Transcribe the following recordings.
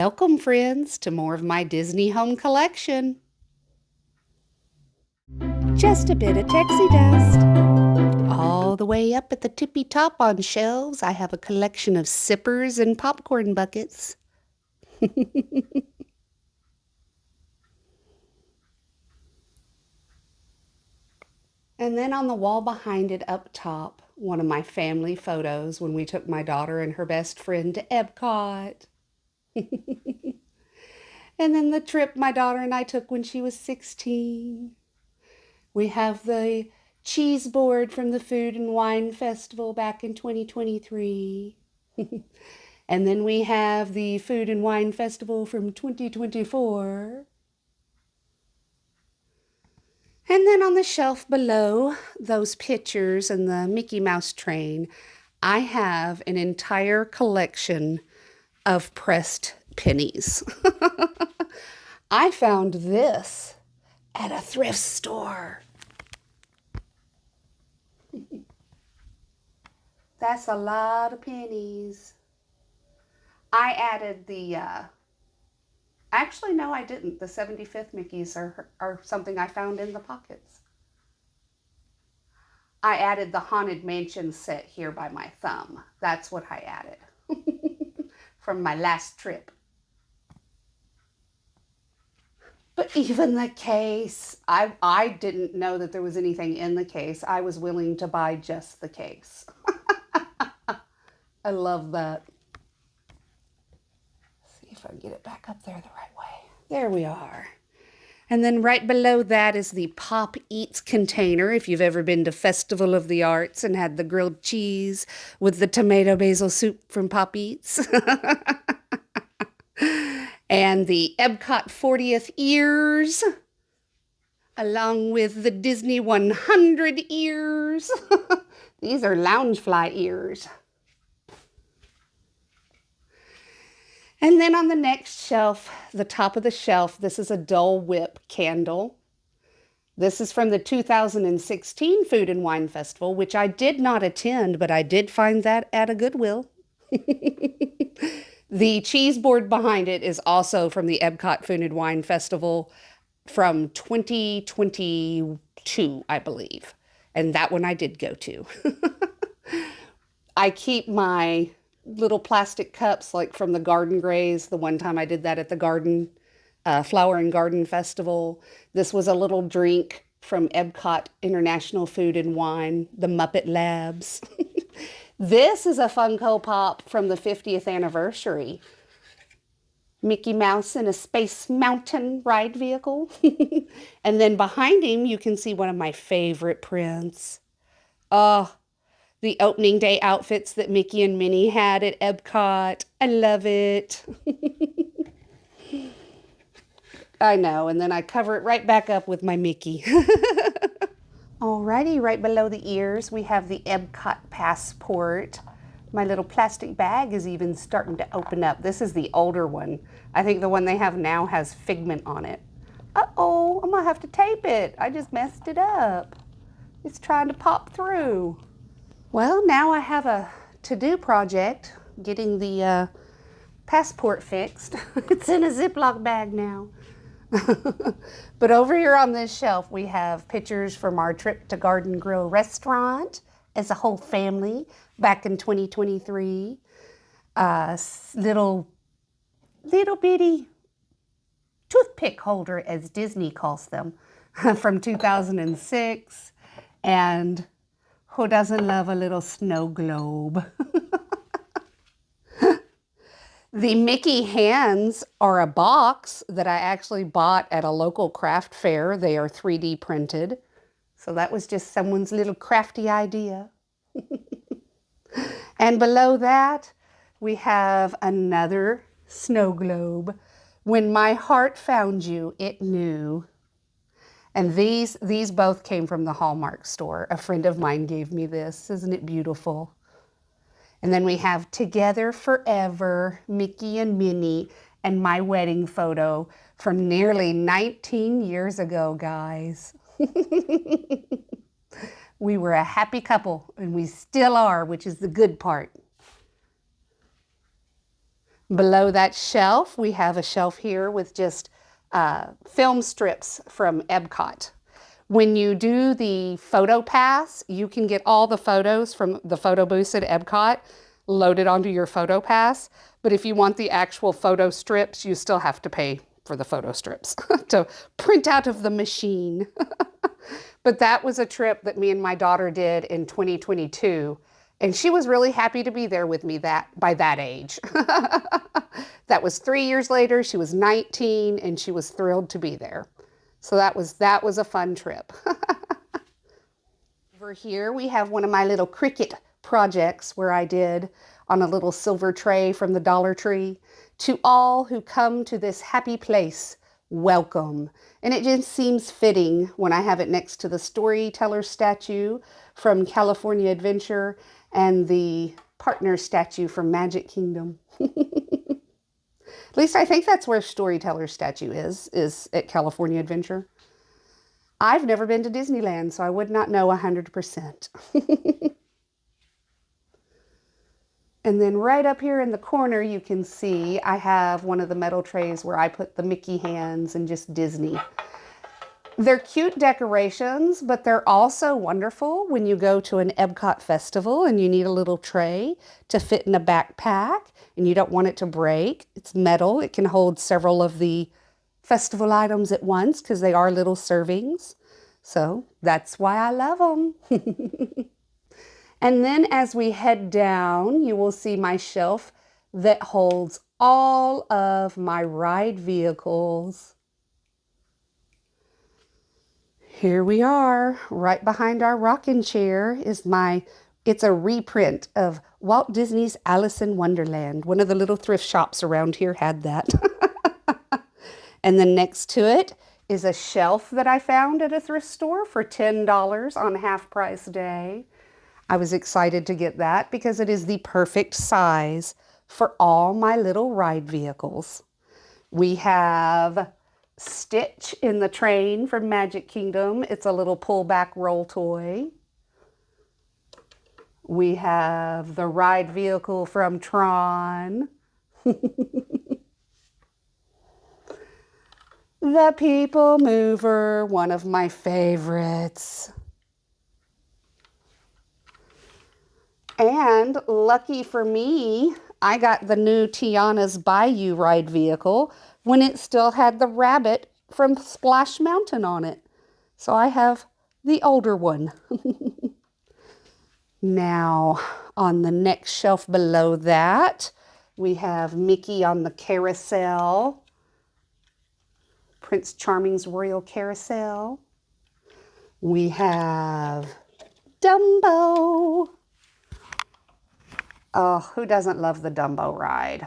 Welcome, friends, to more of my Disney home collection. Just a bit of Texie dust. All the way up at the tippy top on shelves, I have a collection of sippers and popcorn buckets. And then on the wall behind it up top, one of my family photos when we took my daughter and her best friend to Epcot. And then the trip my daughter and I took when she was 16. We have the cheese board from the Food and Wine Festival back in 2023. And then we have the Food and Wine Festival from 2024. And then on the shelf below those pictures and the Mickey Mouse train, I have an entire collection of pressed pennies. I found this at a thrift store. That's a lot of pennies. I added actually, no, I didn't. The 75th Mickeys are something I found in the pockets. I added the Haunted Mansion set here by my thumb. That's what I added from my last trip. But even the case, I didn't know that there was anything in the case. I was willing to buy just the case. I love that. Let's see if I can get it back up there the right way. There we are. And then right below that is the Pop Eats container, if you've ever been to Festival of the Arts and had the grilled cheese with the tomato basil soup from Pop Eats. And the Epcot 40th ears, along with the Disney 100 ears. These are Loungefly ears. And then on the next shelf, the top of the shelf, this is a Dole Whip candle. This is from the 2016 Food and Wine Festival, which I did not attend, but I did find that at a Goodwill. The cheese board behind it is also from the Epcot Food and Wine Festival from 2022, I believe. And that one I did go to. I keep my little plastic cups like from the Garden Graze. The one time I did that at the Flower and Garden Festival. This was a little drink from Epcot International Food and Wine, the Muppet Labs. This is a Funko Pop from the 50th anniversary. Mickey Mouse in a Space Mountain ride vehicle. And then behind him, you can see one of my favorite prints. Oh, the opening day outfits that Mickey and Minnie had at Epcot. I love it. I know, and then I cover it right back up with my Mickey. Alrighty, right below the ears, we have the Epcot passport. My little plastic bag is even starting to open up. This is the older one. I think the one they have now has Figment on it. Uh-oh, I'm gonna have to tape it. I just messed it up. It's trying to pop through. Well, now I have a to-do project, getting the passport fixed. It's in a Ziploc bag now. But over here on this shelf, we have pictures from our trip to Garden Grill Restaurant as a whole family back in 2023. Little bitty toothpick holder, as Disney calls them, from 2006. And who doesn't love a little snow globe? The Mickey hands are a box that I actually bought at a local craft fair. They are 3D printed. So that was just someone's little crafty idea. And below that, we have another snow globe. When my heart found you, it knew. And these both came from the Hallmark store. A friend of mine gave me this. Isn't it beautiful? And then we have Together Forever, Mickey and Minnie, and my wedding photo from nearly 19 years ago, guys. We were a happy couple, and we still are, which is the good part. Below that shelf, we have a shelf here with just film strips from Epcot. When you do the photo pass, you can get all the photos from the photo booths at Epcot loaded onto your photo pass. But if you want the actual photo strips, you still have to pay for the photo strips to print out of the machine. But that was a trip that me and my daughter did in 2022. And she was really happy to be there with me by that age. That was 3 years later. She was 19 and she was thrilled to be there. So that was a fun trip. Over here we have one of my little Cricut projects where I did on a little silver tray from the Dollar Tree. To all who come to this happy place, welcome. And it just seems fitting when I have it next to the storyteller statue from California Adventure and the partner statue from Magic Kingdom. At least I think that's where storyteller statue is at California Adventure. I've never been to Disneyland, so I would not know 100%. And then right up here in the corner, you can see I have one of the metal trays where I put the Mickey hands and just Disney. They're cute decorations, but they're also wonderful when you go to an Epcot festival and you need a little tray to fit in a backpack and you don't want it to break. It's metal. It can hold several of the festival items at once because they are little servings. So that's why I love them. And then as we head down, you will see my shelf that holds all of my ride vehicles. Here we are, right behind our rocking chair is it's a reprint of Walt Disney's Alice in Wonderland. One of the little thrift shops around here had that. And then next to it is a shelf that I found at a thrift store for $10 on half price day. I was excited to get that because it is the perfect size for all my little ride vehicles. We have Stitch in the Train from Magic Kingdom. It's a little pullback roll toy. We have the ride vehicle from Tron. The People Mover, one of my favorites. And lucky for me, I got the new Tiana's Bayou ride vehicle when it still had the rabbit from Splash Mountain on it. So I have the older one. Now, on the next shelf below that, we have Mickey on the carousel. Prince Charming's Royal Carousel. We have Dumbo. Oh, who doesn't love the Dumbo ride?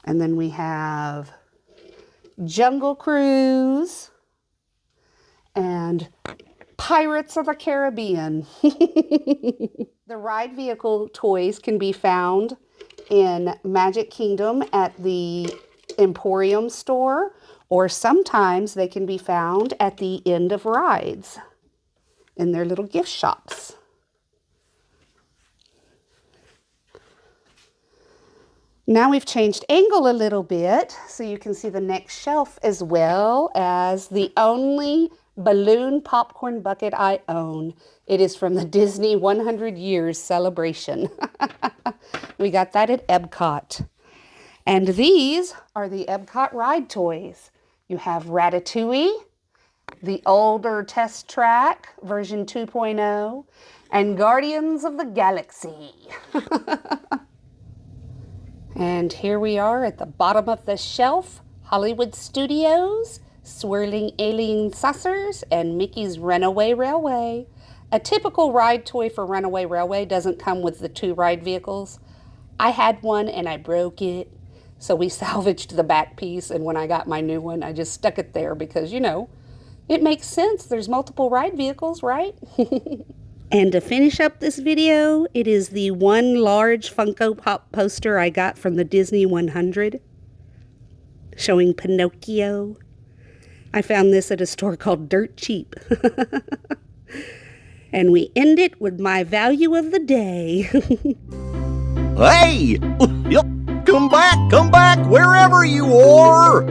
And then we have Jungle Cruise and Pirates of the Caribbean. The ride vehicle toys can be found in Magic Kingdom at the Emporium store, or sometimes they can be found at the End of Rides in their little gift shops. Now we've changed angle a little bit so you can see the next shelf as well as the only balloon popcorn bucket I own. It is from the Disney 100 Years celebration. We got that at Epcot. And these are the Epcot ride toys. You have Ratatouille, the older Test Track version 2.0, and Guardians of the Galaxy. And here we are at the bottom of the shelf, Hollywood Studios, Swirling Alien Saucers, and Mickey's Runaway Railway. A typical ride toy for Runaway Railway doesn't come with the two ride vehicles. I had one and I broke it, so we salvaged the back piece, and when I got my new one, I just stuck it there because, you know, it makes sense. There's multiple ride vehicles, right? And to finish up this video, it is the one large Funko Pop poster I got from the Disney 100 showing Pinocchio. I found this at a store called Dirt Cheap. And we end it with my value of the day. Hey! come back, wherever you are.